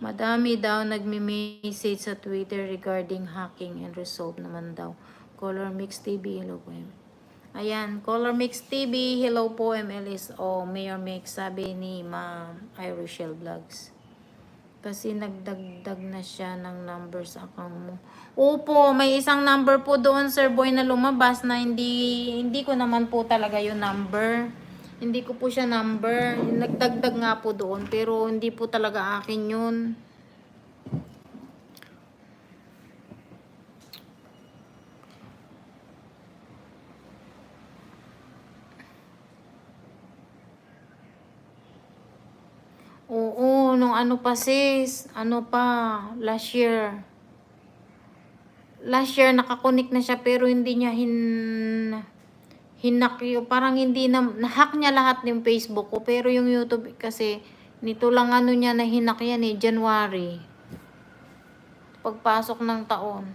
Madami daw nagme-message sa Twitter regarding hacking and resolve naman daw. Color Mix TV, hello po. Ayan, Color Mix TV, hello po MLS o Mayor Mix, sabi ni Ma'am Irochelle Vlogs. Kasi nagdagdag na siya ng number sa account mo. Opo, may isang number po doon, Sir Boy, na lumabas na hindi ko naman po talaga yung number. Hindi ko po siya number. Nagdagdag nga po doon, pero hindi po talaga akin yun. Oo, nung ano pa sis, ano pa, last year. Last year nakakonik na siya pero hindi niya hinak yung, parang hindi na-hack niya lahat ng Facebook ko. Pero yung YouTube kasi, nito lang ano niya na hinak yan January. Pagpasok ng taon.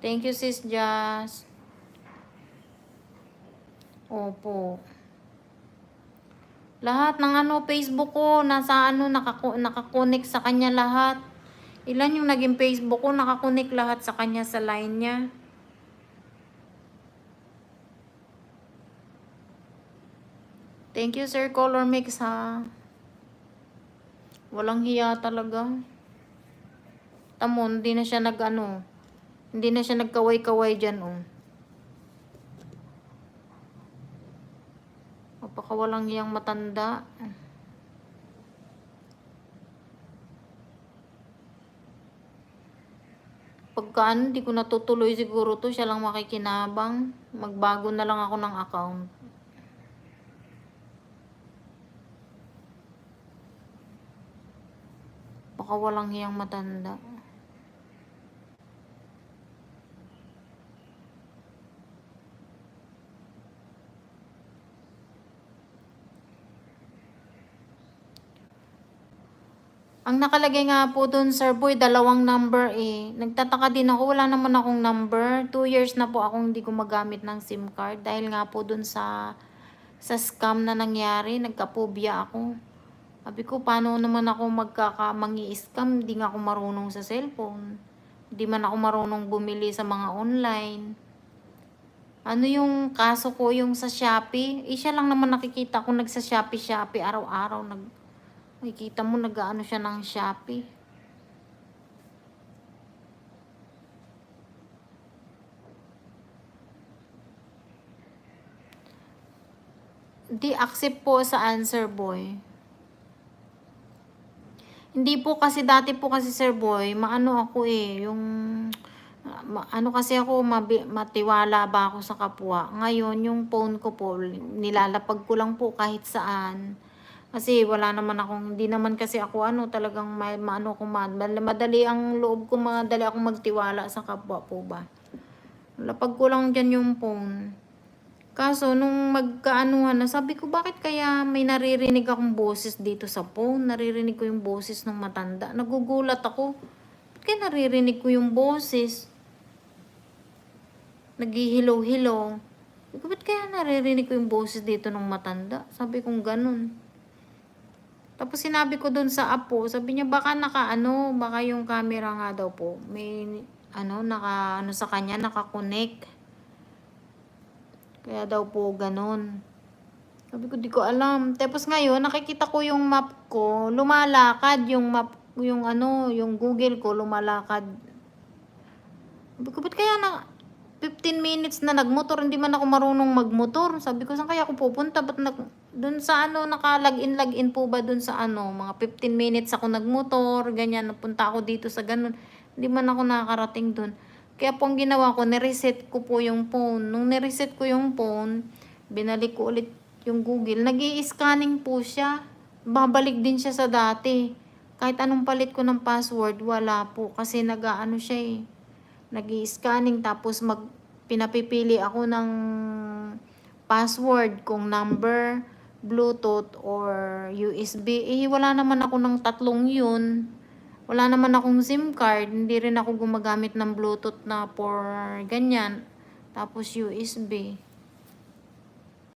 Thank you sis Jazz. Opo. Lahat ng ano, Facebook ko, nasa ano, nakakonek sa kanya lahat. Ilan yung naging Facebook ko, nakakonek lahat sa kanya sa line niya. Thank you Sir Color Mix ha. Walang hiya talaga. Tamo, hindi na siya nag-ano. Hindi na siya nagkaway-kaway dyan oh. Napakawalang hiyang matanda. Pagka ano, hindi ko natutuloy siguro to, siya lang makikinabang. Magbago na lang ako ng account. Baka walang hiyang matanda. Ang nakalagay nga po dun, Sir Boy, dalawang number eh. Nagtataka din ako, wala naman akong number. 2 years na po akong hindi gumagamit ng SIM card. Dahil nga po dun sa scam na nangyari, nagkapobia ako. Sabi ko, paano naman ako mangi-scam? Hindi nga ako marunong sa cellphone. Hindi man ako marunong bumili sa mga online. Ano yung kaso ko, yung sa Shopee? Siya lang naman nakikita ko nagsa Shopee araw-araw. Nakikita mo nag-ano siya ng Shopee. Di accept po sa Answer Boy. Hindi po kasi dati po kasi Sir Boy, maano ako eh, yung ano kasi ako, matiwala ba ako sa kapwa. Ngayon, yung phone ko po, nilalapag ko lang po kahit saan. Kasi wala naman akong, hindi naman kasi ako ano, talagang maano ko madali ang loob ko, madali akong magtiwala sa kapwa po ba. Lapag ko lang dyan yung phone. Kaso, nung magkaanuhan na, sabi ko, bakit kaya may naririnig akong boses dito sa phone? Naririnig ko yung boses ng matanda. Nagugulat ako. Bakit kaya naririnig ko yung boses? Naghihilaw-hilaw. Sabi ko, ba't kaya naririnig ko yung boses dito ng matanda? Sabi kong ganun. Tapos sinabi ko dun sa apo, sabi niya baka baka yung camera nga daw po, may sa kanya, nakakonect. Kaya daw po ganun. Sabi ko, di ko alam. Tapos ngayon, nakikita ko yung map ko, lumalakad yung map, yung Google ko, lumalakad. Sabi ko, ba't kaya 15 minutes na nagmotor, hindi man ako marunong magmotor. Sabi ko, saan kaya ako pupunta? Ba't dun sa naka-login po ba dun sa mga 15 minutes ako nagmotor, ganyan, napunta ako dito sa ganun. Hindi man ako nakakarating dun. Kaya po ang ginawa ko, nireset ko po yung phone. Nung nireset ko yung phone, binalik ko ulit yung Google. Nag-i-scanning po siya. Babalik din siya sa dati. Kahit anong palit ko ng password, wala po. Kasi nag-aano siya eh. Nag-i-scanning tapos pinapipili ako ng password kung number, Bluetooth or USB. Wala naman ako ng tatlong yun. Wala naman akong SIM card. Hindi rin ako gumagamit ng Bluetooth na for ganyan. Tapos USB.